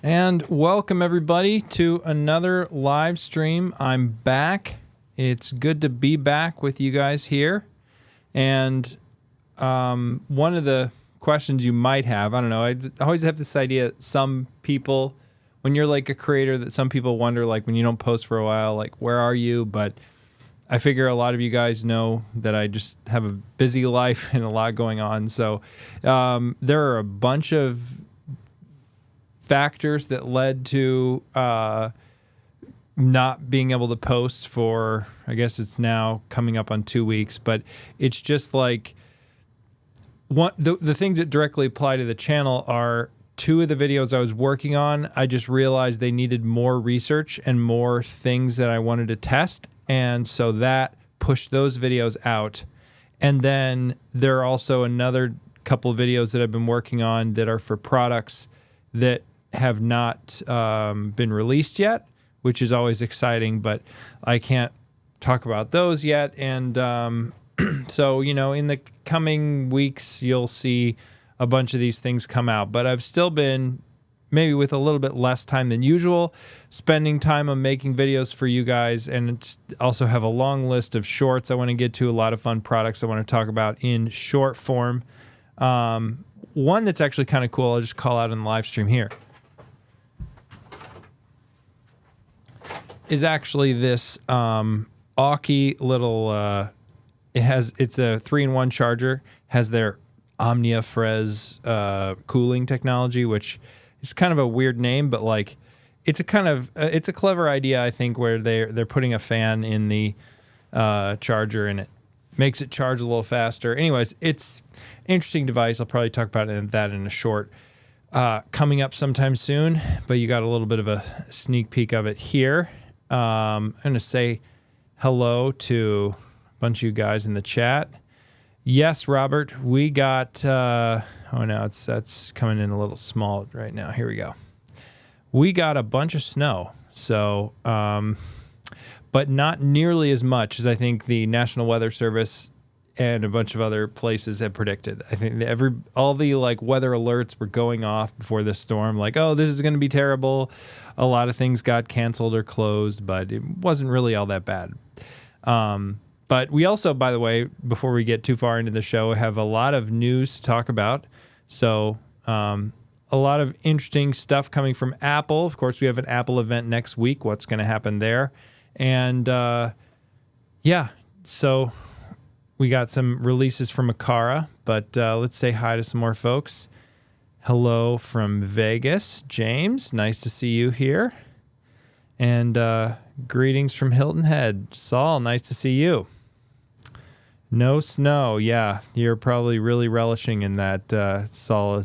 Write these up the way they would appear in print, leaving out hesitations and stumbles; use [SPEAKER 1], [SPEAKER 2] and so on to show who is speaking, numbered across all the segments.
[SPEAKER 1] And welcome everybody to another live stream. I'm back. It's good to be back with you guys here. And one of the questions you might have, I don't know, I always have this idea that some people, when you're like a creator, that some people wonder, like when you don't post for a while, like where are you? But I figure a lot of you guys know that I just have a busy life and a lot going on. So there are a bunch of factors that led to not being able to post for, I guess it's now coming up on 2 weeks, but it's just like the things that directly apply to the channel are two of the videos I was working on. I just realized they needed more research and more things that I wanted to test. And so that pushed those videos out. And then there are also another couple of videos that I've been working on that are for products that have not been released yet, which is always exciting, but I can't talk about those yet. And so, you know, in the coming weeks, you'll see a bunch of these things come out. But I've still been, maybe with a little bit less time than usual, spending time on making videos for you guys. And it's also have a long list of shorts I want to get to, a lot of fun products I want to talk about in short form. One that's actually kind of cool, I'll just call out in the live stream here, is actually this Aqara little, it's a 3-in-1 charger, has their Omnia Frez cooling technology, which is kind of a weird name, but like it's a clever idea, I think, where they're putting a fan in the charger and it makes it charge a little faster. Anyways, it's an interesting device. I'll probably talk about that in a short coming up sometime soon, but you got a little bit of a sneak peek of it here. I'm going to say hello to a bunch of you guys in the chat. Yes, Robert, we got, oh no, that's coming in a little small right now. Here we go. We got a bunch of snow, so, but not nearly as much as I think the National Weather Service and a bunch of other places have predicted. I think all the like weather alerts were going off before this storm, like, oh, this is going to be terrible. A lot of things got canceled or closed, but it wasn't really all that bad. But we also, by the way, before we get too far into the show, have a lot of news to talk about. So a lot of interesting stuff coming from Apple. Of course, we have an Apple event next week. What's going to happen there? And yeah, so we got some releases from Aqara, but let's say hi to some more folks. Hello from Vegas, James. Nice to see you here. And greetings from Hilton Head. Saul, nice to see you. No snow. Yeah, you're probably really relishing in that, Saul.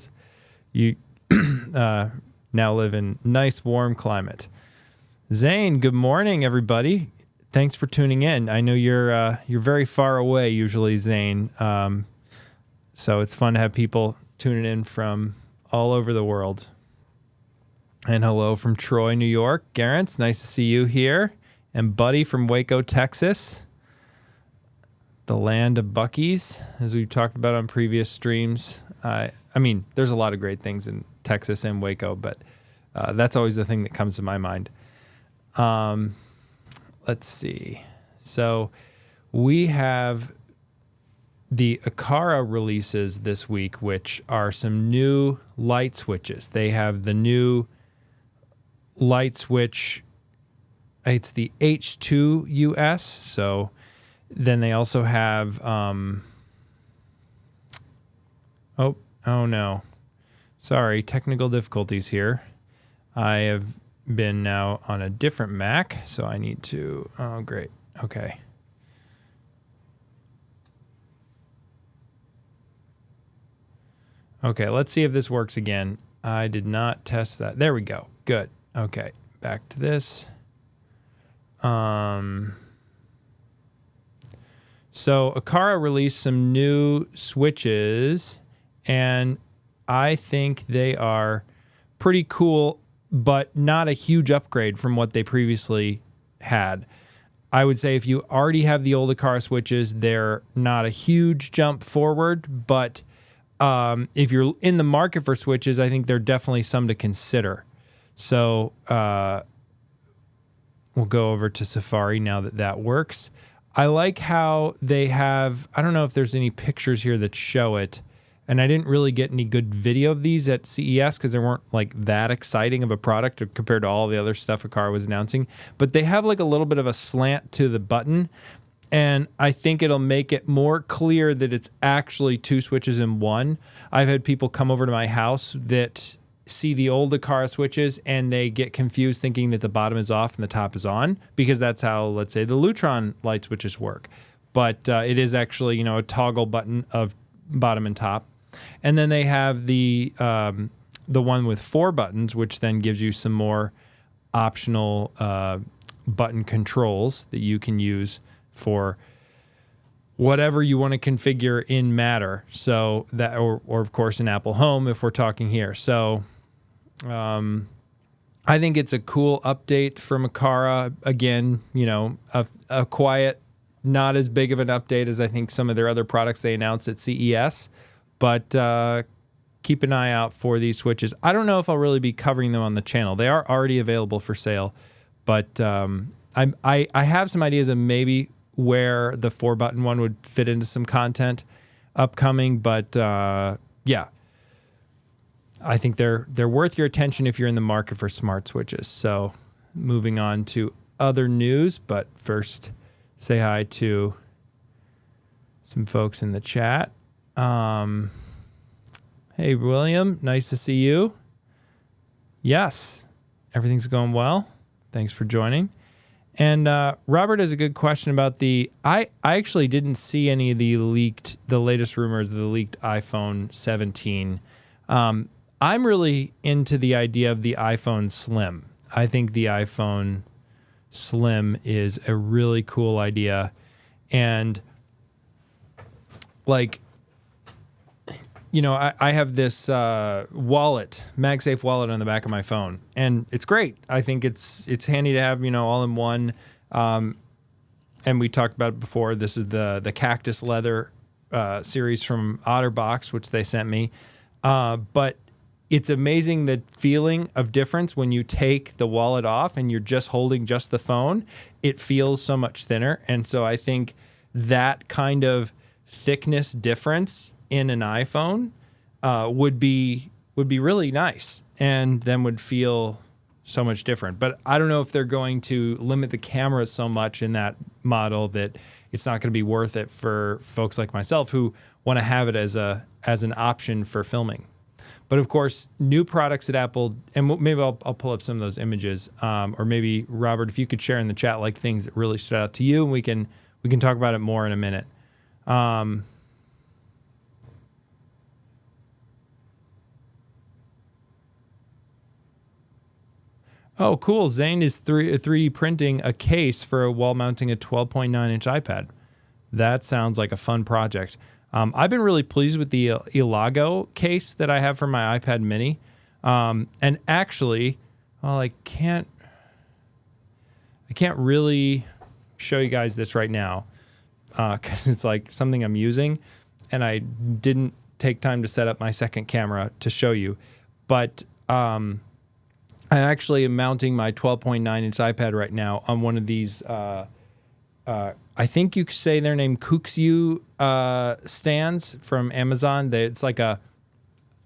[SPEAKER 1] You now live in nice, warm climate. Zane, good morning, everybody. Thanks for tuning in. I know you're very far away usually, Zane. So it's fun to have people tuning in from all over the world. And hello from Troy, New York. Garrett, nice to see you here. And Buddy from Waco, Texas. The land of Buc-ee's, as we've talked about on previous streams. I mean, there's a lot of great things in Texas and Waco, but that's always the thing that comes to my mind. Let's see. So we have the Aqara releases this week, which are some new light switches. They have the new light switch. It's the H2 US. So then they also have, oh no. Sorry, technical difficulties here. I have been now on a different Mac, so I need to, oh great, okay. Okay, let's see if this works again. I did not test that. There we go, good. Okay, back to this. So Aqara released some new switches, and I think they are pretty cool, but not a huge upgrade from what they previously had. I would say if you already have the old Aqara switches, they're not a huge jump forward, but if you're in the market for switches, I think they're definitely some to consider. So we'll go over to Safari now that works. I like how they have, I don't know if there's any pictures here that show it, and I didn't really get any good video of these at CES because they weren't like that exciting of a product compared to all the other stuff Aqara was announcing. But they have like a little bit of a slant to the button, and I think it'll make it more clear that it's actually two switches in one. I've had people come over to my house that see the old Aqara switches and they get confused thinking that the bottom is off and the top is on, because that's how, let's say, the Lutron light switches work. But it is actually, a toggle button of bottom and top. And then they have the one with 4 buttons, which then gives you some more optional button controls that you can use for whatever you want to configure in Matter. So that, or of course in Apple Home, if we're talking here. So I think it's a cool update from Aqara. Again, a quiet, not as big of an update as I think some of their other products they announced at CES. But keep an eye out for these switches. I don't know if I'll really be covering them on the channel. They are already available for sale, but I have some ideas of maybe where the 4-button one would fit into some content upcoming. But yeah, I think they're worth your attention if you're in the market for smart switches. So moving on to other news, but first say hi to some folks in the chat. Hey, William, nice to see you. Yes, everything's going well. Thanks for joining. And Robert has a good question about I actually didn't see any of the latest rumors of the leaked iPhone 17. I'm really into the idea of the iPhone Slim. I think the iPhone Slim is a really cool idea. And like, I have this wallet, MagSafe wallet on the back of my phone, and it's great. I think it's handy to have, all in one. And we talked about it before. This is the cactus leather series from OtterBox, which they sent me. But it's amazing the feeling of difference when you take the wallet off and you're just holding just the phone. It feels so much thinner. And so I think that kind of thickness difference in an iPhone would be really nice, and then would feel so much different. But I don't know if they're going to limit the camera so much in that model that it's not going to be worth it for folks like myself who want to have it as an option for filming. But of course, new products at Apple, and maybe I'll pull up some of those images, or maybe Robert, if you could share in the chat like things that really stood out to you, and we can talk about it more in a minute. Oh, cool. Zane is 3D printing a case for while mounting a 12.9-inch iPad. That sounds like a fun project. I've been really pleased with the Ilago case that I have for my iPad mini. And actually, well, I can't really show you guys this right now because it's like something I'm using, and I didn't take time to set up my second camera to show you. But I actually am mounting my 12.9-inch iPad right now on one of these, I think you could say they're named Kuxiu stands from Amazon. It's like a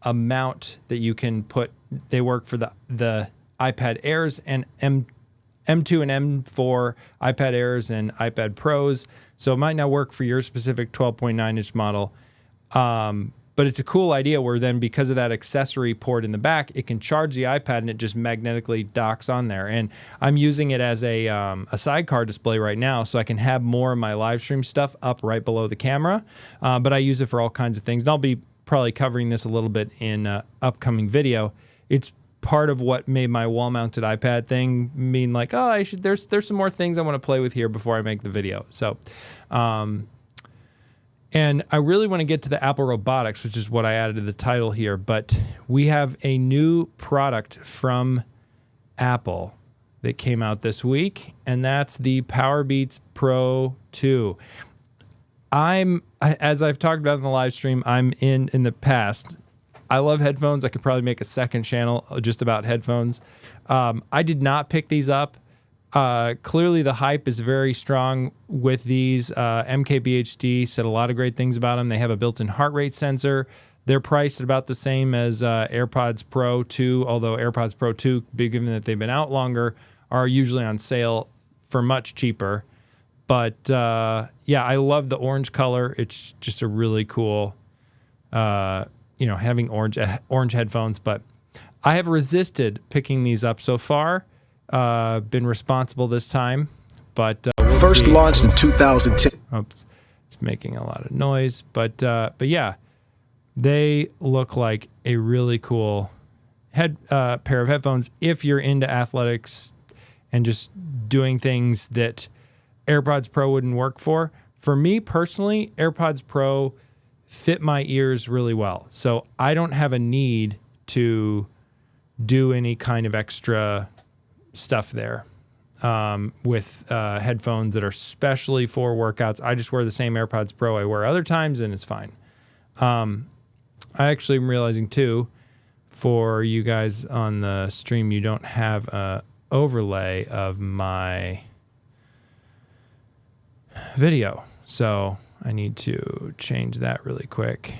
[SPEAKER 1] mount that you can put. They work for the iPad Airs and M2 and M4 iPad Airs and iPad Pros. So it might not work for your specific 12.9-inch model. But it's a cool idea where then, because of that accessory port in the back, it can charge the iPad and it just magnetically docks on there. And I'm using it as a sidecar display right now, so I can have more of my live stream stuff up right below the camera. But I use it for all kinds of things. And I'll be probably covering this a little bit in upcoming video. It's part of what made my wall-mounted iPad thing mean like, oh, there's some more things I want to play with here before I make the video. So, and I really want to get to the Apple robotics, which is what I added to the title here. But we have a new product from Apple that came out this week, and that's the Powerbeats Pro 2. As I've talked about in the live stream, I'm in the past, I love headphones. I could probably make a second channel just about headphones. I did not pick these up. Clearly the hype is very strong with these. MKBHD said a lot of great things about them. They have a built-in heart rate sensor. They're priced about the same as AirPods Pro 2, although AirPods Pro 2, given that they've been out longer, are usually on sale for much cheaper. But yeah, I love the orange color. It's just a really cool, having orange headphones. But I have resisted picking these up so far. Been responsible this time, but we'll
[SPEAKER 2] first
[SPEAKER 1] see.
[SPEAKER 2] Launched in 2010.
[SPEAKER 1] Oops, it's making a lot of noise, but yeah, they look like a really cool pair of headphones if you're into athletics and just doing things that AirPods Pro wouldn't work for. For me personally, AirPods Pro fit my ears really well, so I don't have a need to do any kind of extra stuff there with headphones that are specially for workouts. I just wear the same AirPods Pro I wear other times, and it's fine. I actually am realizing too, for you guys on the stream, you don't have a overlay of my video, so I need to change that really quick.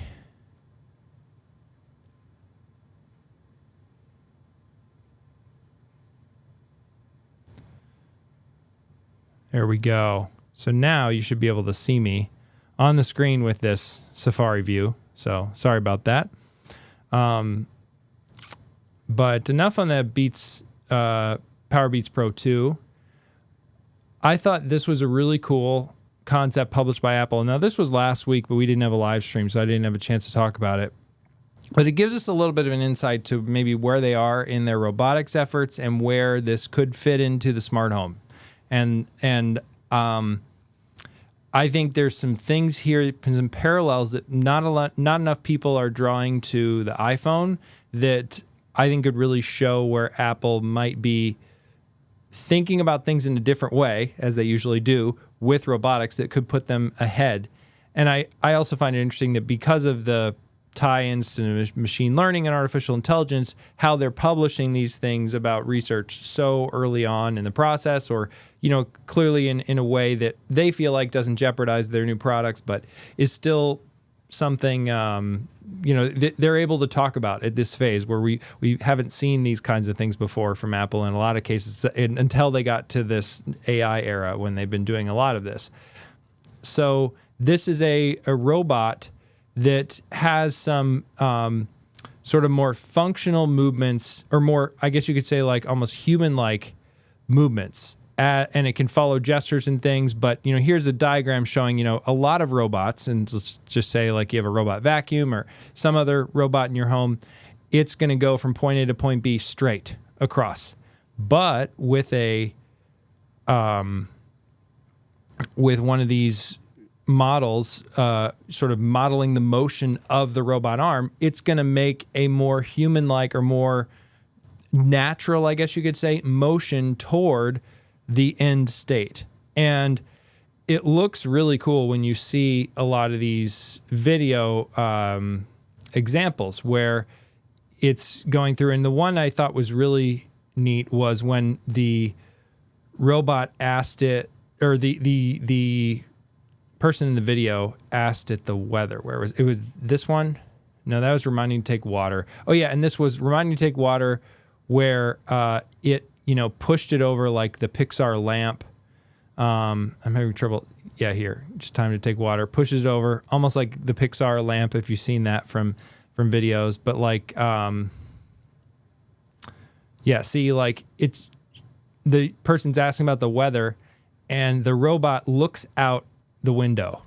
[SPEAKER 1] There we go. So now you should be able to see me on the screen with this Safari view. So sorry about that. But enough on that Power Beats Pro 2. I thought this was a really cool concept published by Apple. Now, this was last week, but we didn't have a live stream, so I didn't have a chance to talk about it. But it gives us a little bit of an insight to maybe where they are in their robotics efforts and where this could fit into the smart home. And I think there's some things here, some parallels that not enough people are drawing to the iPhone that I think could really show where Apple might be thinking about things in a different way, as they usually do, with robotics that could put them ahead. And I also find it interesting that because of the tie-ins to machine learning and artificial intelligence, how they're publishing these things about research so early on in the process, or clearly in a way that they feel like doesn't jeopardize their new products, but is still something they're able to talk about at this phase where we haven't seen these kinds of things before from Apple in a lot of cases until they got to this AI era when they've been doing a lot of this. So this is a robot that has some sort of more functional movements, or more, I guess you could say, like almost human-like movements. And it can follow gestures and things. But, here's a diagram showing, a lot of robots. And let's just say like you have a robot vacuum or some other robot in your home. It's going to go from point A to point B straight across. But with with one of these models, sort of modeling the motion of the robot arm, it's going to make a more human-like or more natural, I guess you could say, motion toward the end state. And it looks really cool when you see a lot of these video examples where it's going through. And the one I thought was really neat was when the robot asked it, or the person in the video asked it the weather. Where was it? Was this one? No, that was reminding to take water. Oh yeah, and this was reminding to take water, where it pushed it over like the Pixar lamp. I'm having trouble. Yeah, here, just time to take water. Pushes it over, almost like the Pixar lamp, if you've seen that from videos. But like, yeah, see, like it's the person's asking about the weather, and the robot looks out the window.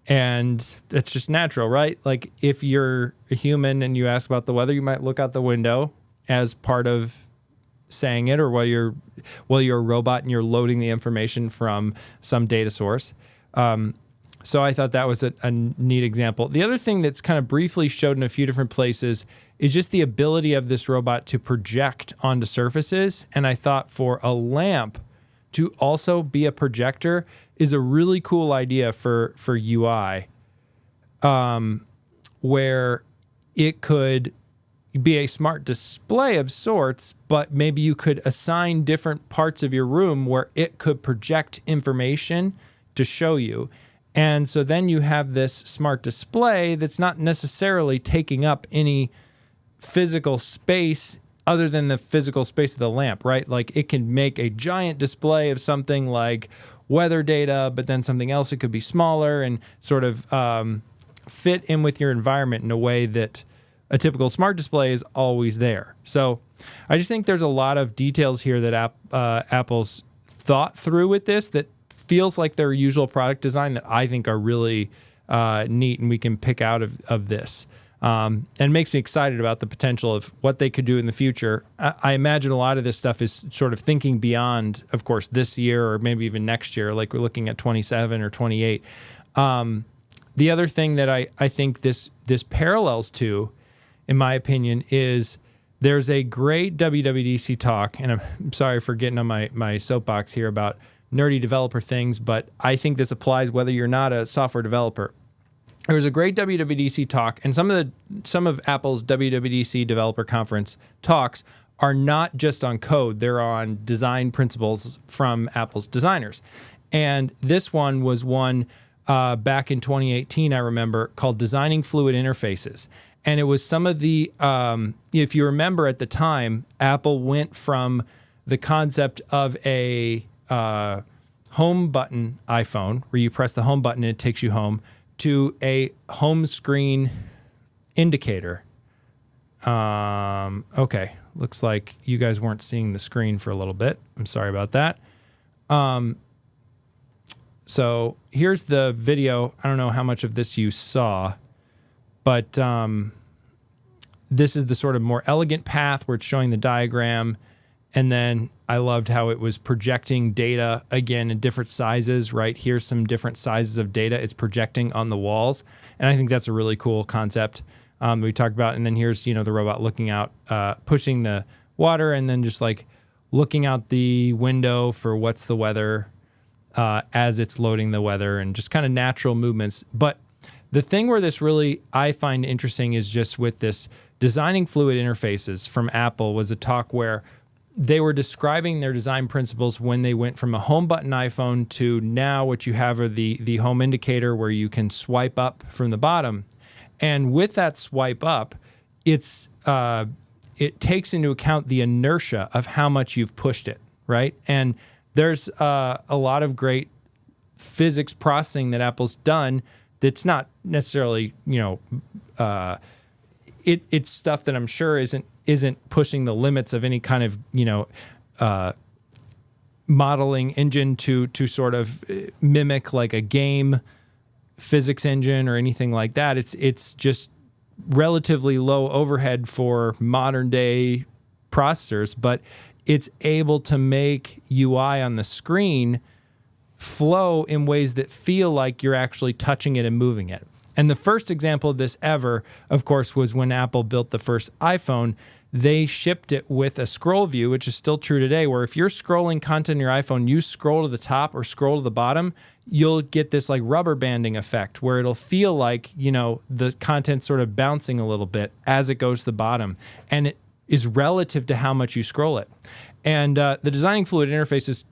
[SPEAKER 1] And it's just natural, right? Like if you're a human and you ask about the weather, you might look out the window as part of saying it, or while you're a robot and you're loading the information from some data source. So I thought that was a neat example. The other thing that's kind of briefly showed in a few different places is just the ability of this robot to project onto surfaces. And I thought for a lamp to also be a projector is a really cool idea for UI, where it could be a smart display of sorts, but maybe you could assign different parts of your room where it could project information to show you. And so then you have this smart display that's not necessarily taking up any physical space other than the physical space of the lamp, right? Like it can make a giant display of something like weather data, but then something else, it could be smaller and sort of fit in with your environment in a way that a typical smart display is always there. So I just think there's a lot of details here that Apple's thought through with this that feels like their usual product design that I think are really neat and we can pick out of this. And makes me excited about the potential of what they could do in the future. I imagine a lot of this stuff is sort of thinking beyond, of course, this year or maybe even next year, like we're looking at 27 or 28. The other thing that I think this parallels to, in my opinion, is there's a great WWDC talk, and I'm sorry for getting on my soapbox here about nerdy developer things, but I think this applies whether you're not a software developer. There was a great WWDC talk, and some of Apple's WWDC developer conference talks are not just on code, they're on design principles from Apple's designers. And this one was one back in 2018, I remember, called Designing Fluid Interfaces. And it was some of the, if you remember at the time, Apple went from the concept of a home button iPhone, where you press the home button and it takes you home, to a home screen indicator. Okay, looks like you guys weren't seeing the screen for a little bit. I'm sorry about that. So here's the video. I don't know how much of this you saw, but this is the sort of more elegant path where it's showing the diagram. And then I loved how it was projecting data, again, in different sizes, right? Here's some different sizes of data it's projecting on the walls. And I think that's a really cool concept we talked about. And then here's, the robot looking out, pushing the water, and then just like looking out the window for what's the weather as it's loading the weather, and just kind of natural movements. But the thing where this really I find interesting is just with this Designing Fluid Interfaces from Apple was a talk where they were describing their design principles when they went from a home button iPhone to now what you have are the home indicator where you can swipe up from the bottom. And with that swipe up, it takes into account the inertia of how much you've pushed it, right? And there's a lot of great physics processing that Apple's done that's not necessarily, it's stuff that I'm sure isn't pushing the limits of any kind of, modeling engine to sort of mimic like a game physics engine or anything like that. It's just relatively low overhead for modern day processors, but it's able to make UI on the screen flow in ways that feel like you're actually touching it and moving it. And the first example of this ever, of course, was when Apple built the first iPhone. They shipped it with a scroll view, which is still true today, where if you're scrolling content on your iPhone, you scroll to the top or scroll to the bottom, you'll get this like rubber banding effect where it'll feel like, the content's sort of bouncing a little bit as it goes to the bottom. And it is relative to how much you scroll it. And the Designing Fluid Interfaces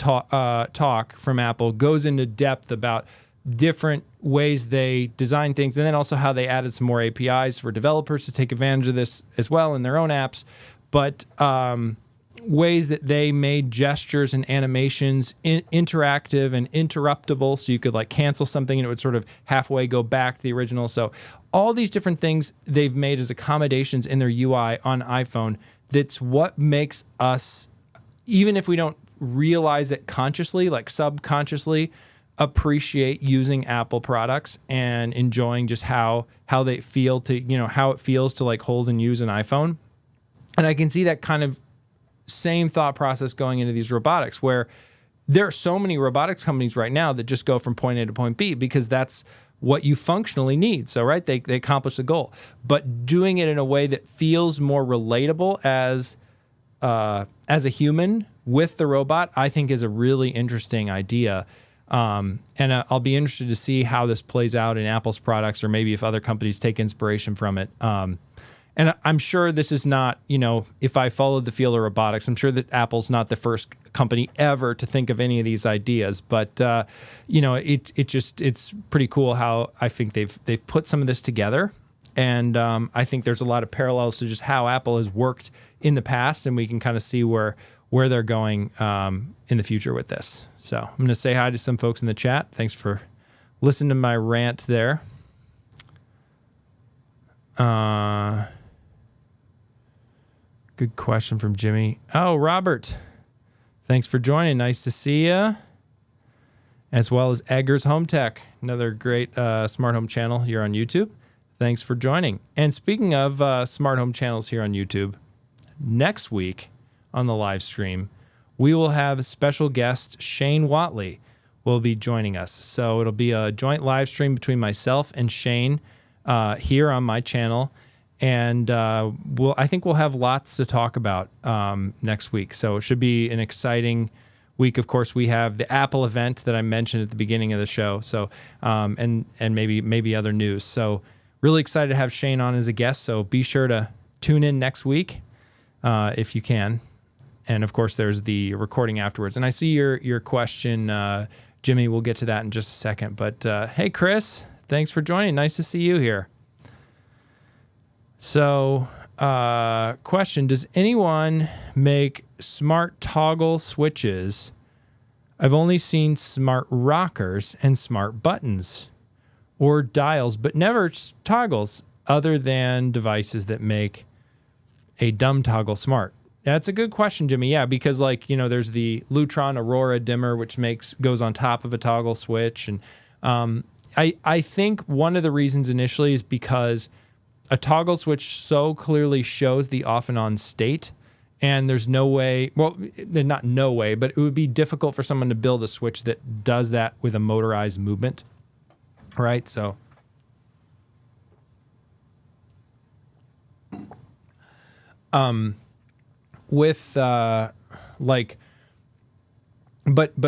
[SPEAKER 1] talk from Apple goes into depth about different ways they design things, and then also how they added some more APIs for developers to take advantage of this as well in their own apps, but ways that they made gestures and animations interactive and interruptible, so you could like cancel something and it would sort of halfway go back to the original. So all these different things they've made as accommodations in their UI on iPhone, that's what makes us, even if we don't realize it consciously, like subconsciously, appreciate using Apple products and enjoying just how they feel to, how it feels to like hold and use an iPhone. And I can see that kind of same thought process going into these robotics, where there are so many robotics companies right now that just go from point A to point B because that's what you functionally need. So, right, they accomplish the goal. But doing it in a way that feels more relatable as a human with the robot, I think is a really interesting idea. And I'll be interested to see how this plays out in Apple's products, or maybe if other companies take inspiration from it. and I'm sure this is not, if I followed the field of robotics, I'm sure that Apple's not the first company ever to think of any of these ideas. But it's pretty cool how I think they've put some of this together, and I think there's a lot of parallels to just how Apple has worked in the past, and we can kind of see where they're going in the future with this. So I'm going to say hi to some folks in the chat. Thanks for listening to my rant there. Good question from Jimmy. Oh, Robert, thanks for joining. Nice to see you. As well as Eggers Home Tech, another great smart home channel here on YouTube. Thanks for joining. And speaking of smart home channels here on YouTube, next week on the live stream, we will have special guest Shane Watley will be joining us. So it'll be a joint live stream between myself and Shane here on my channel. And I think we'll have lots to talk about next week. So it should be an exciting week. Of course, we have the Apple event that I mentioned at the beginning of the show. So and maybe other news. So really excited to have Shane on as a guest. So be sure to tune in next week if you can. And of course, there's the recording afterwards. And I see your question, Jimmy. We'll get to that in just a second. But hey, Chris, thanks for joining. Nice to see you here. So, question, does anyone make smart toggle switches? I've only seen smart rockers and smart buttons or dials, but never toggles other than devices that make a dumb toggle smart. That's a good question, Jimmy. Yeah, because there's the Lutron Aurora dimmer, which goes on top of a toggle switch. And I think one of the reasons initially is because a toggle switch so clearly shows the off and on state, and there's no way, well, not no way, but it would be difficult for someone to build a switch that does that with a motorized movement, right? So, but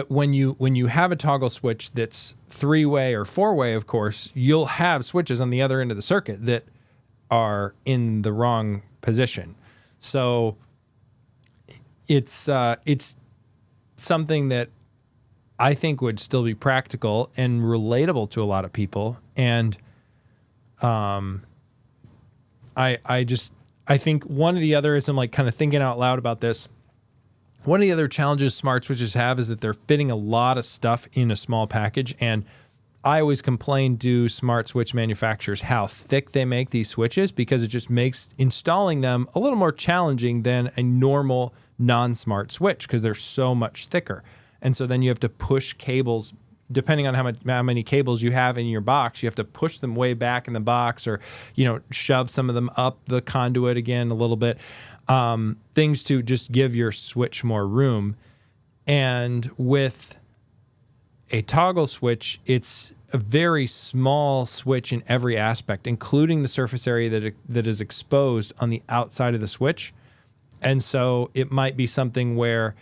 [SPEAKER 1] when you have a toggle switch that's 3-way or 4-way, of course, you'll have switches on the other end of the circuit that are in the wrong position. So it's something that I think would still be practical and relatable to a lot of people. And I think one of the other, as I'm kind of thinking out loud about this, one of the other challenges smart switches have is that they're fitting a lot of stuff in a small package. And I always complain to smart switch manufacturers how thick they make these switches, because it just makes installing them a little more challenging than a normal non-smart switch, because they're so much thicker. And so then you have to push cables, depending on how many cables you have in your box, you have to push them way back in the box, or shove some of them up the conduit again a little bit. Things to just give your switch more room. And with a toggle switch, it's a very small switch in every aspect, including the surface area that is exposed on the outside of the switch. And so it might be something where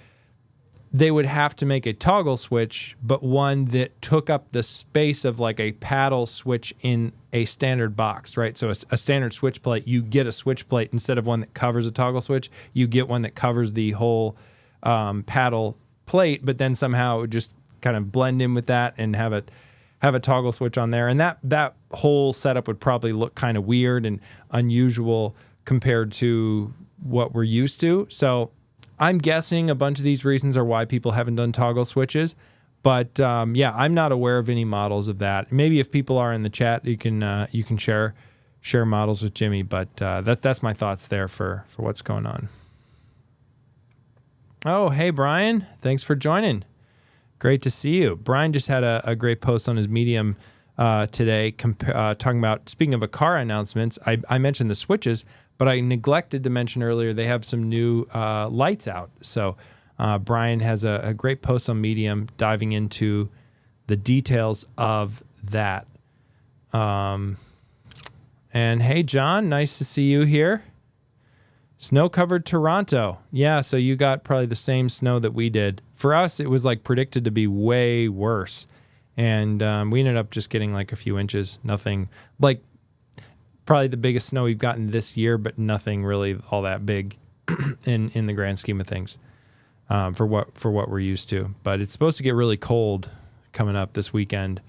[SPEAKER 1] they would have to make a toggle switch, but one that took up the space of a paddle switch in a standard box, right? So a standard switch plate, you get a switch plate instead of one that covers a toggle switch. You get one that covers the whole paddle plate, but then somehow it would just kind of blend in with that and have a toggle switch on there. And that whole setup would probably look kind of weird and unusual compared to what we're used to. So I'm guessing a bunch of these reasons are why people haven't done toggle switches. But I'm not aware of any models of that. Maybe if people are in the chat, you can share models with Jimmy. But that's my thoughts there for what's going on. Oh, hey, Brian. Thanks for joining. Great to see you. Brian just had a great post on his Medium today talking about, speaking of Aqara announcements, I mentioned the switches, but I neglected to mention earlier they have some new lights out. So Brian has a great post on Medium diving into the details of that. And hey, John, nice to see you here. Snow-covered Toronto. Yeah, so you got probably the same snow that we did. For us, it was predicted to be way worse. And we ended up just getting a few inches. Nothing, probably the biggest snow we've gotten this year, but nothing really all that big in the grand scheme of things for what we're used to. But it's supposed to get really cold coming up this weekend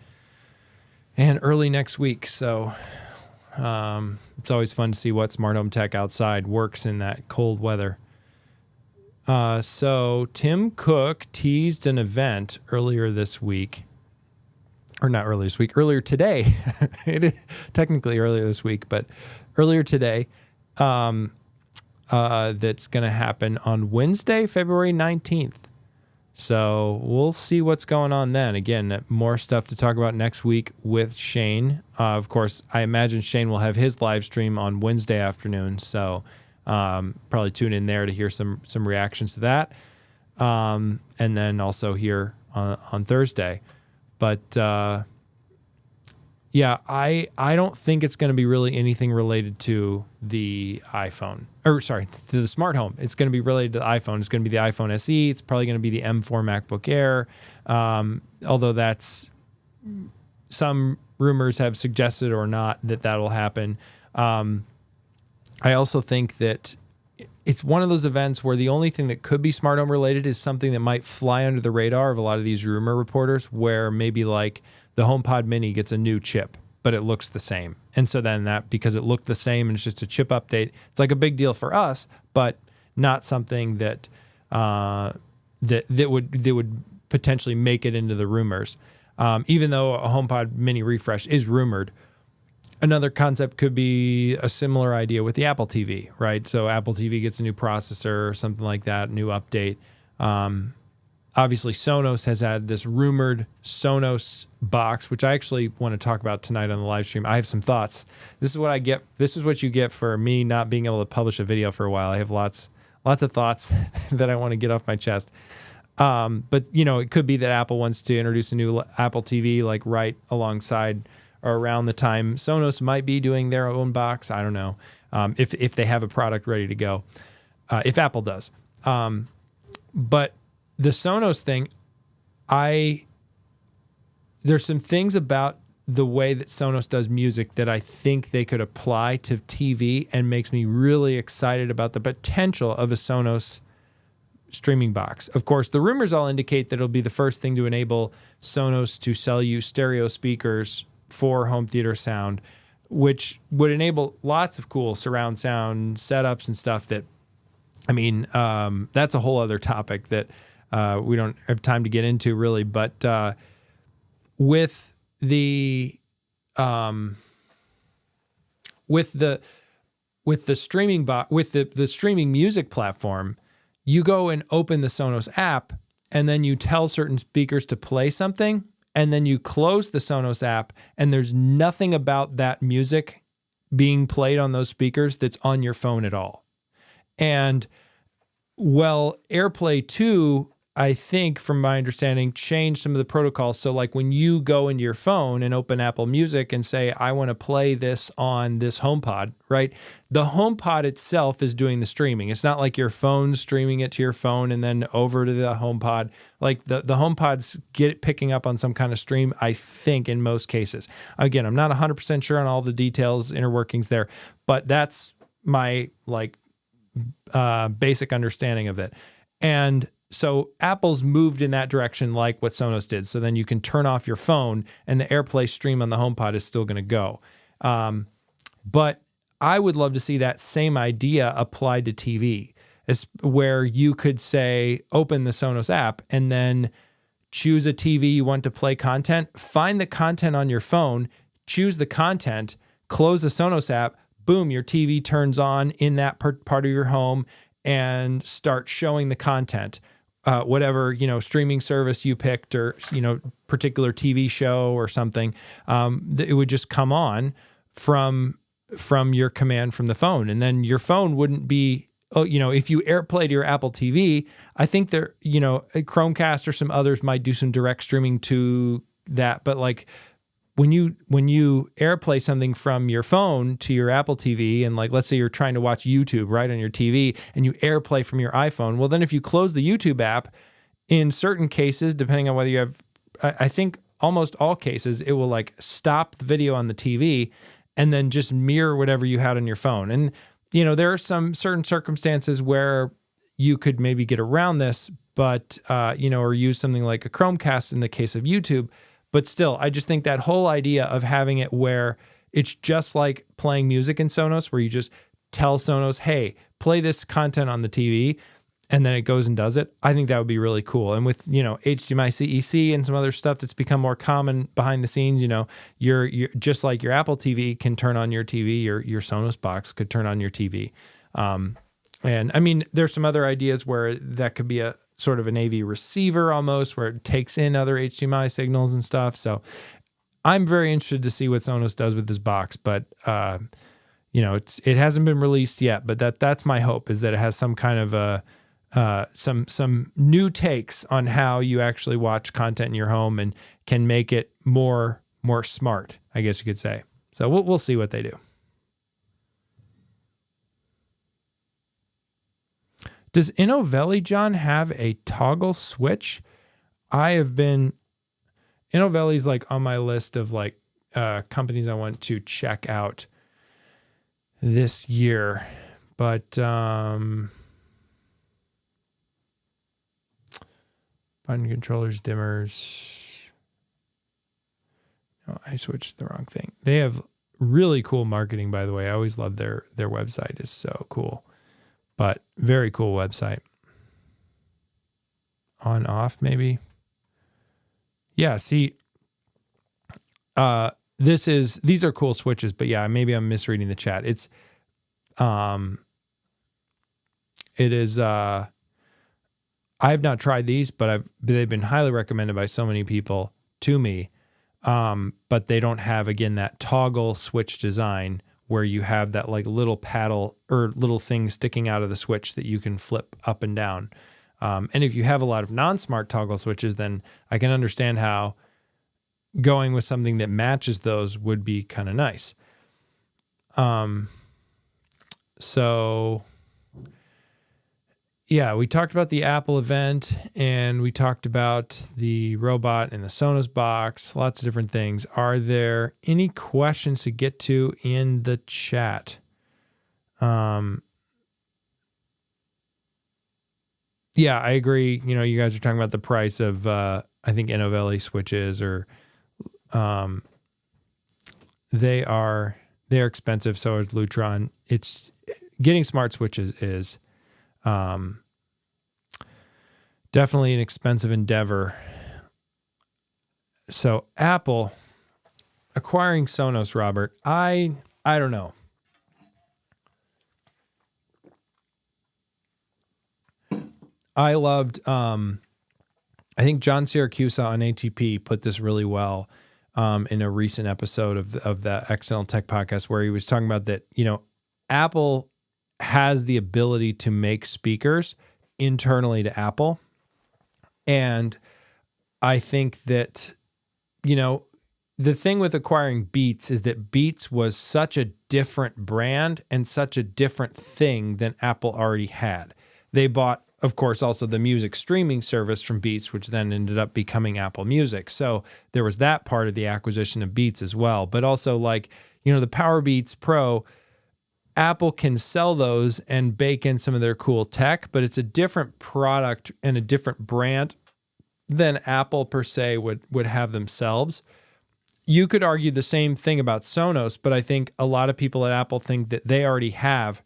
[SPEAKER 1] and early next week. So it's always fun to see what smart home tech outside works in that cold weather. So Tim Cook teased an event earlier this week, or not earlier this week, earlier today. It is technically earlier this week, but earlier today, that's going to happen on Wednesday, February 19th. So we'll see what's going on then. Again, more stuff to talk about next week with Shane. Of course, I imagine Shane will have his live stream on Wednesday afternoon. So probably tune in there to hear some reactions to that. And then also here on Thursday. But yeah, I don't think it's going to be really anything related to the iPhone. Or sorry, to the smart home. It's going to be related to the iPhone. It's going to be the iPhone SE. It's probably going to be the M4 MacBook Air. Although that's some rumors have suggested or not that that'll happen. I also think that it's one of those events where the only thing that could be smart home related is something that might fly under the radar of a lot of these rumor reporters, where maybe like the HomePod Mini gets a new chip, but it looks the same. And so then that, because it looked the same and it's just a chip update, it's like a big deal for us, but not something that that would potentially make it into the rumors. Even though a HomePod Mini refresh is rumored. Another concept could be a similar idea with the Apple TV, right? So Apple TV gets a new processor or something like that, new update. Obviously, Sonos has had this rumored Sonos box, which I actually want to talk about tonight on the live stream. I have some thoughts. This is what I get. This is what you get for me not being able to publish a video for a while. I have lots of thoughts that I want to get off my chest. But it could be that Apple wants to introduce a new Apple TV like right alongside or around the time Sonos might be doing their own box. I don't know if they have a product ready to go, if Apple does. But the Sonos thing, there's some things about the way that Sonos does music that I think they could apply to TV and makes me really excited about the potential of a Sonos streaming box. Of course, the rumors all indicate that it'll be the first thing to enable Sonos to sell you stereo speakers for home theater sound, which would enable lots of cool surround sound setups and stuff that, that's a whole other topic that we don't have time to get into really. But with the streaming with the streaming music platform, you go and open the Sonos app, and then you tell certain speakers to play something, and then you close the Sonos app, and there's nothing about that music being played on those speakers that's on your phone at all. And AirPlay 2, I think, from my understanding, changed some of the protocols. So like when you go into your phone and open Apple Music and say, I want to play this on this HomePod, right? The HomePod itself is doing the streaming. It's not like your phone streaming it to your phone and then over to the HomePod. Like the HomePods picking up on some kind of stream, I think, in most cases. Again, I'm not 100% sure on all the details, inner workings there, but that's my basic understanding of it. And so Apple's moved in that direction like what Sonos did. So then you can turn off your phone and the AirPlay stream on the HomePod is still going to go. But I would love to see that same idea applied to TV, where you could say, open the Sonos app and then choose a TV you want to play content, find the content on your phone, choose the content, close the Sonos app, boom, your TV turns on in that part of your home and start showing the content. Whatever, streaming service you picked or, particular TV show or something, it would just come on from your command from the phone. And then your phone wouldn't be, if you AirPlay to your Apple TV, I think there, Chromecast or some others might do some direct streaming to that. But like when you AirPlay something from your phone to your Apple TV, and like, let's say you're trying to watch YouTube right on your TV and you AirPlay from your iPhone, well, then if you close the YouTube app, in certain cases, depending on whether you have, I think almost all cases, it will like stop the video on the TV and then just mirror whatever you had on your phone. And, you know, there are some certain circumstances where you could maybe get around this, but, you know, or use something like a Chromecast in the case of YouTube. But still, I just think that whole idea of having it where it's just like playing music in Sonos, where you just tell Sonos, hey, play this content on the TV, and then it goes and does it. I think that would be really cool. And with, you know, HDMI CEC and some other stuff that's become more common behind the scenes, you know, you're just like your Apple TV can turn on your TV, your Sonos box could turn on your TV. And I mean, there's some other ideas where that could be a sort of an AV receiver almost, where it takes in other HDMI signals and stuff. So I'm very interested to see what Sonos does with this box, but you know, it hasn't been released yet, but that's my hope, is that it has some kind of some new takes on how you actually watch content in your home and can make it more smart, I guess you could say. So we'll see what they do. Does Innovelli, John, have a toggle switch? Innovelli's like on my list of like companies I want to check out this year, but button controllers, dimmers. No, I switched the wrong thing. They have really cool marketing, by the way. I always love their website is so cool, but very cool website. On off maybe. Yeah, see, these are cool switches, but yeah, maybe I'm misreading the chat. It is, I have not tried these, but they've been highly recommended by so many people to me. But they don't have, again, that toggle switch design where you have that like little paddle or little thing sticking out of the switch that you can flip up and down. And if you have a lot of non-smart toggle switches, then I can understand how going with something that matches those would be kind of nice. So yeah, we talked about the Apple event and we talked about the robot and the Sonos box, lots of different things. Are there any questions to get to in the chat? Yeah, I agree. You know, you guys are talking about the price of, I think Innovelli switches, or they are expensive. So is Lutron. It's getting smart switches is definitely an expensive endeavor. So Apple acquiring Sonos, Robert, I don't know. I loved, I think John Siracusa on ATP put this really well in a recent episode of the Accidental Tech Podcast, where he was talking about that, you know, Apple has the ability to make speakers internally to Apple. And I think that, you know, the thing with acquiring Beats is that Beats was such a different brand and such a different thing than Apple already had. They bought, of course, also the music streaming service from Beats, which then ended up becoming Apple Music. So there was that part of the acquisition of Beats as well. But also, like, you know, the Power Beats Pro, Apple can sell those and bake in some of their cool tech, but it's a different product and a different brand than Apple per se would have themselves. You could argue the same thing about Sonos, but I think a lot of people at Apple think that they already have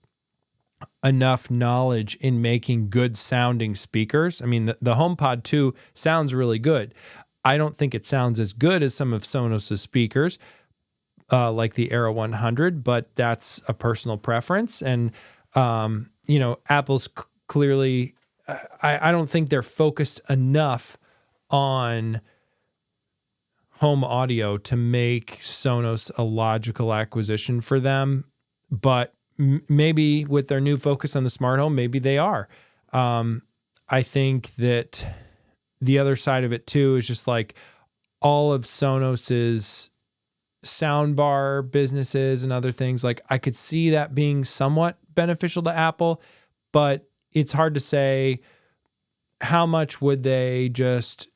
[SPEAKER 1] enough knowledge in making good sounding speakers. I mean, the HomePod 2 sounds really good. I don't think it sounds as good as some of Sonos's speakers, like the Era 100, but that's a personal preference. And, you know, Apple's clearly, I don't think they're focused enough on home audio to make Sonos a logical acquisition for them. But maybe with their new focus on the smart home, maybe they are. I think that the other side of it too is just like all of Sonos's soundbar businesses and other things. Like, I could see that being somewhat beneficial to Apple, but it's hard to say how much would they just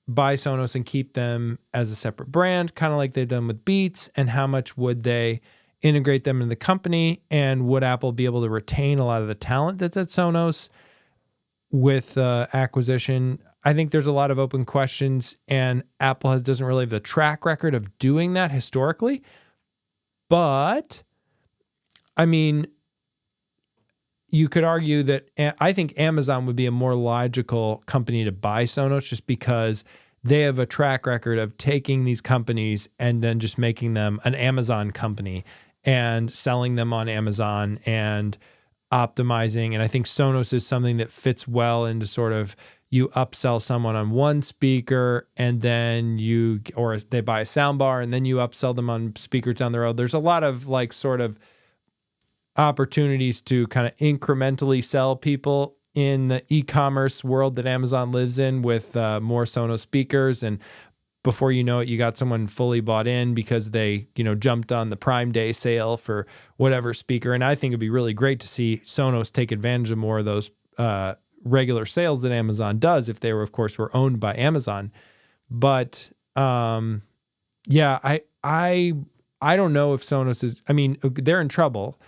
[SPEAKER 1] buy Sonos and keep them as a separate brand, kind of like they've done with Beats, and how much would they integrate them in the company, and would Apple be able to retain a lot of the talent that's at Sonos with acquisition? I think there's a lot of open questions, and Apple doesn't really have the track record of doing that historically. But, I mean, you could argue that I think Amazon would be a more logical company to buy Sonos, just because they have a track record of taking these companies and then just making them an Amazon company and selling them on Amazon and optimizing. And I think Sonos is something that fits well into sort of, you upsell someone on one speaker and then or they buy a soundbar and then you upsell them on speakers down the road. There's a lot of like sort of opportunities to kind of incrementally sell people in the e-commerce world that Amazon lives in with more Sonos speakers. And before you know it, you got someone fully bought in because they, jumped on the Prime Day sale for whatever speaker. And I think it'd be really great to see Sonos take advantage of more of those regular sales that Amazon does, if they were, of course, were owned by Amazon. But yeah, I don't know if Sonos is, they're in trouble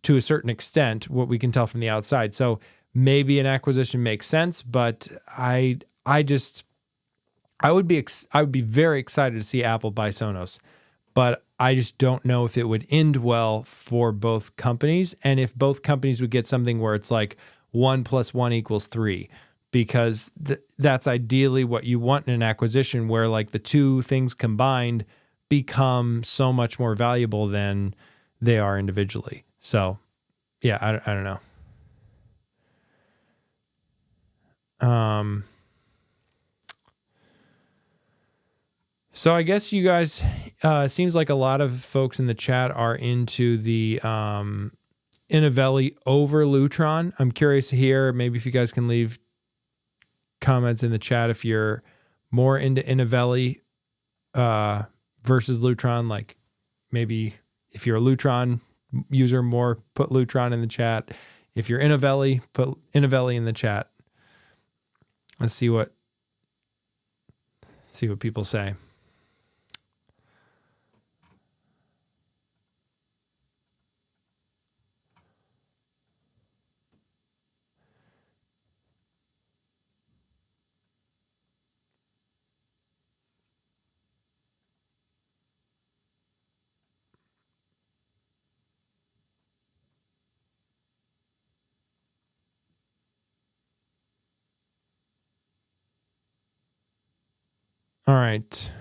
[SPEAKER 1] to a certain extent, what we can tell from the outside. So maybe an acquisition makes sense, but I would be very excited to see Apple buy Sonos, but I just don't know if it would end well for both companies, and if both companies would get something where it's like 1 + 1 = 3, because that's ideally what you want in an acquisition, where like the two things combined become so much more valuable than they are individually. So yeah, I don't know. So I guess you guys, seems like a lot of folks in the chat are into the Innovelli over Lutron. I'm curious to hear, maybe if you guys can leave comments in the chat if you're more into Innovelli versus Lutron. Like maybe if you're a Lutron user, more put Lutron in the chat. If you're Innovelli, put Innovelli in the chat. Let's see what people say. All right.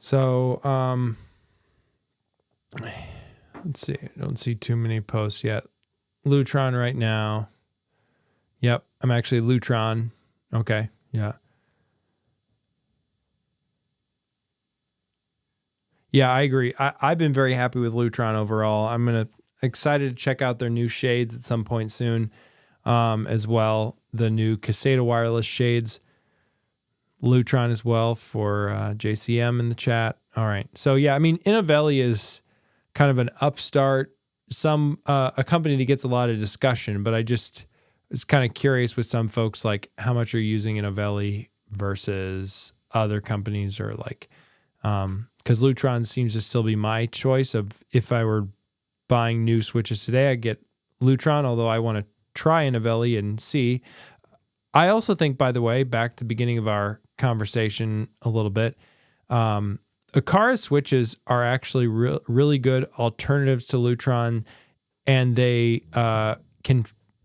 [SPEAKER 1] So, let's see. I don't see too many posts yet. Lutron right now. Yep, I'm actually Lutron. Okay, yeah. Yeah, I agree. I've been very happy with Lutron overall. I'm excited to check out their new shades at some point soon, as well. The new Caseta wireless shades. Lutron as well for JCM in the chat. All right. So yeah, Innovelli is kind of an upstart, a company that gets a lot of discussion, but I just was kind of curious with some folks, like how much are you using Innovelli versus other companies, or like, because Lutron seems to still be my choice of, if I were buying new switches today, I'd get Lutron, although I want to try Innovelli and see. I also think, by the way, back to the beginning of our conversation a little bit, Aqara switches are actually really good alternatives to Lutron, and they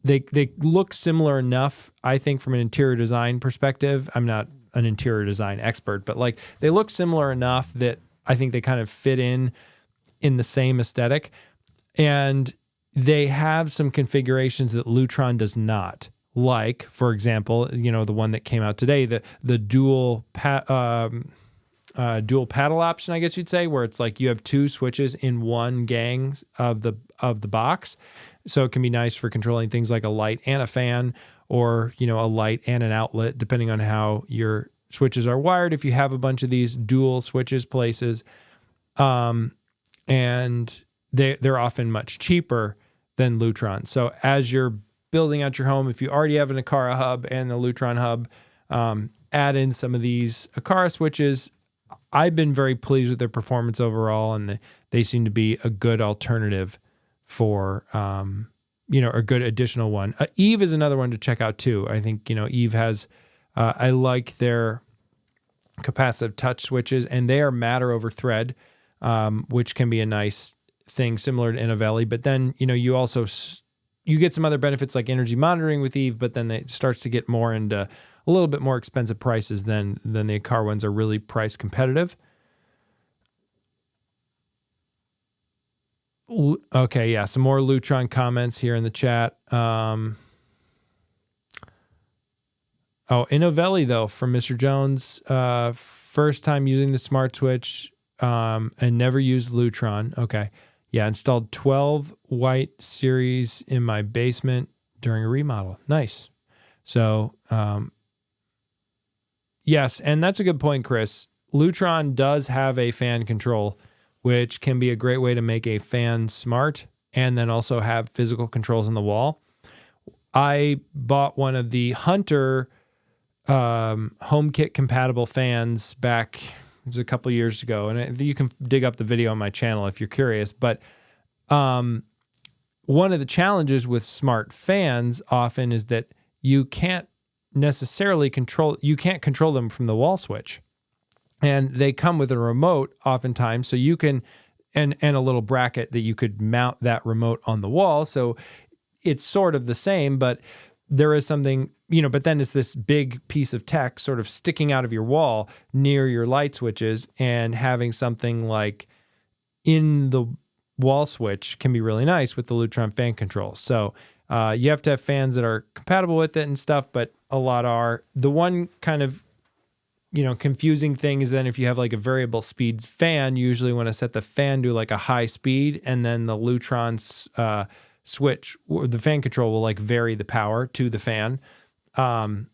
[SPEAKER 1] they look similar enough, I think, from an interior design perspective. I'm not an interior design expert, but like they look similar enough that I think they kind of fit in the same aesthetic, and they have some configurations that Lutron does not. Like, for example, the one that came out today, the dual paddle option, I guess you'd say, where it's like you have two switches in one gang of the box. So it can be nice for controlling things like a light and a fan, or, a light and an outlet, depending on how your switches are wired. If you have a bunch of these dual switches places, and they're often much cheaper than Lutron. So as you're building out your home, if you already have an Aqara hub and the Lutron hub, add in some of these Aqara switches. I've been very pleased with their performance overall, and they seem to be a good alternative for, a good additional one. Eve is another one to check out too. I think, Eve has, I like their capacitive touch switches, and they are matter over thread, which can be a nice thing similar to Innovelli. But then, you also, you get some other benefits like energy monitoring with Eve, but then it starts to get more into a little bit more expensive prices than the Aqara ones are really price competitive. Okay, yeah, some more Lutron comments here in the chat. Innovelli, though, from Mr. Jones, first time using the smart switch and never used Lutron. Okay, yeah, installed 12 white series in my basement during a remodel. Nice. So, yes, and that's a good point, Chris. Lutron does have a fan control, which can be a great way to make a fan smart and then also have physical controls on the wall. I bought one of the Hunter HomeKit compatible fans back, it was a couple years ago, and you can dig up the video on my channel if you're curious. But one of the challenges with smart fans often is that you can't necessarily control them from the wall switch. And they come with a remote oftentimes, so you can, and a little bracket that you could mount that remote on the wall. So it's sort of the same, but there is something, but then it's this big piece of tech sort of sticking out of your wall near your light switches, and having something like in the wall switch can be really nice with the Lutron fan control. So you have to have fans that are compatible with it and stuff, but a lot are. The one kind of confusing thing is then if you have like a variable speed fan, you usually want to set the fan to like a high speed, and then the Lutron switch, the fan control will like vary the power to the fan from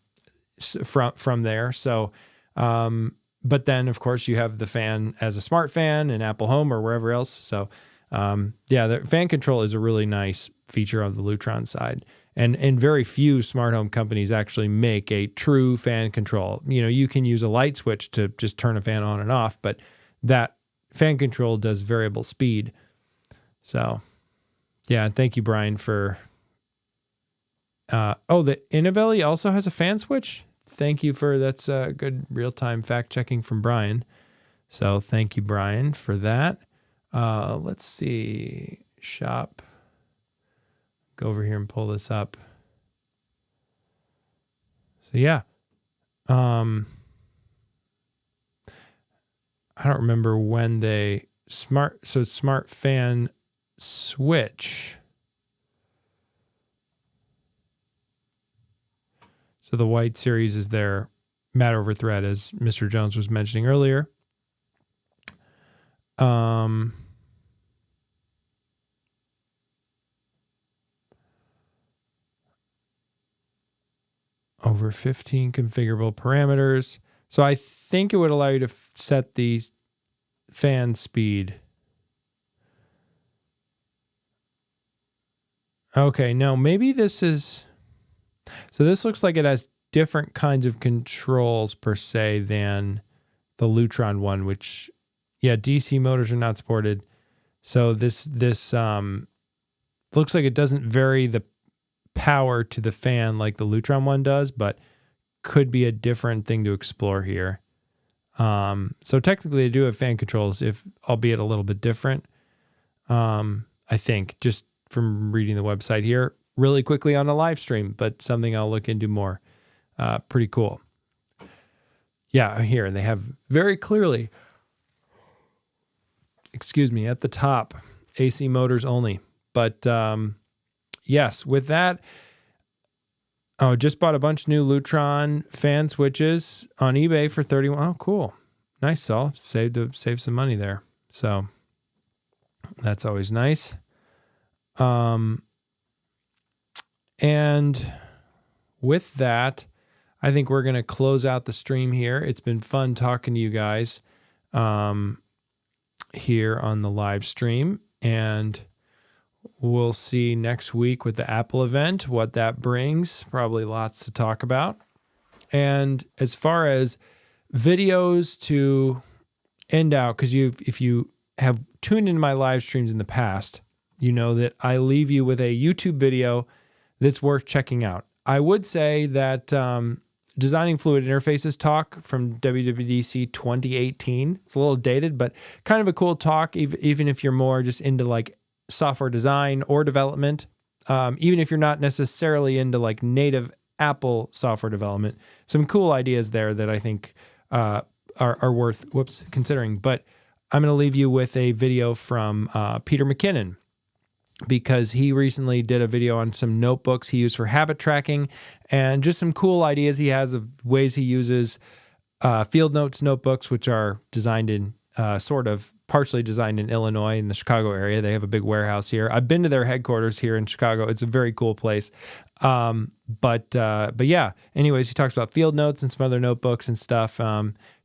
[SPEAKER 1] there. So, but then of course you have the fan as a smart fan in Apple Home or wherever else. So, the fan control is a really nice feature of the Lutron side. And very few smart home companies actually make a true fan control. You can use a light switch to just turn a fan on and off, but that fan control does variable speed. So, yeah, and thank you, Brian, for... the Innovelli also has a fan switch? Thank you that's good real-time fact-checking from Brian. So thank you, Brian, for that. Let's see. Shop... Go over here and pull this up. So yeah. I don't remember when smart fan switch. So the white series is their matter over thread, as Mr. Jones was mentioning earlier. Over 15 configurable parameters. So I think it would allow you to set the fan speed. Okay, no, maybe this is... So this looks like it has different kinds of controls per se than the Lutron one, which, yeah, DC motors are not supported. So this looks like it doesn't vary the power to the fan like the Lutron one does, but could be a different thing to explore here. So technically they do have fan controls, albeit a little bit different. I think, just from reading the website here really quickly on a live stream, but something I'll look into more. Pretty cool. Yeah, here, and they have very clearly, at the top, AC motors only. But yes, with that, just bought a bunch of new Lutron fan switches on eBay for $31. Oh, cool. Nice, Saul. Saved some money there. So that's always nice. And with that, I think we're going to close out the stream here. It's been fun talking to you guys here on the live stream. And we'll see next week with the Apple event, what that brings. Probably lots to talk about. And as far as videos to end out, because if you have tuned into my live streams in the past, you know that I leave you with a YouTube video that's worth checking out. I would say that Designing Fluid Interfaces talk from WWDC 2018, it's a little dated, but kind of a cool talk, even if you're more just into like software design or development, even if you're not necessarily into like native Apple software development. Some cool ideas there that I think are worth considering. But I'm going to leave you with a video from Peter McKinnon, because he recently did a video on some notebooks he used for habit tracking and just some cool ideas he has of ways he uses Field Notes notebooks, which are designed in partially designed in Illinois, in the Chicago area. They have a big warehouse here. I've been to their headquarters here in Chicago. It's a very cool place. But yeah, anyways, he talks about Field Notes and some other notebooks and stuff.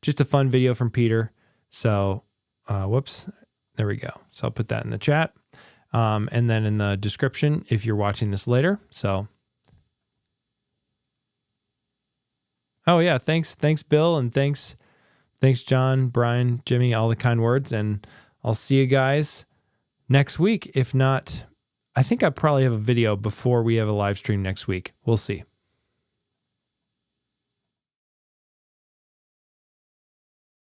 [SPEAKER 1] Just a fun video from Peter. So, there we go. So I'll put that in the chat. And then in the description, if you're watching this later. So, oh yeah, thanks Bill, and thanks John, Brian, Jimmy, all the kind words, and I'll see you guys next week. If not, I think I probably have a video before we have a live stream next week. We'll see.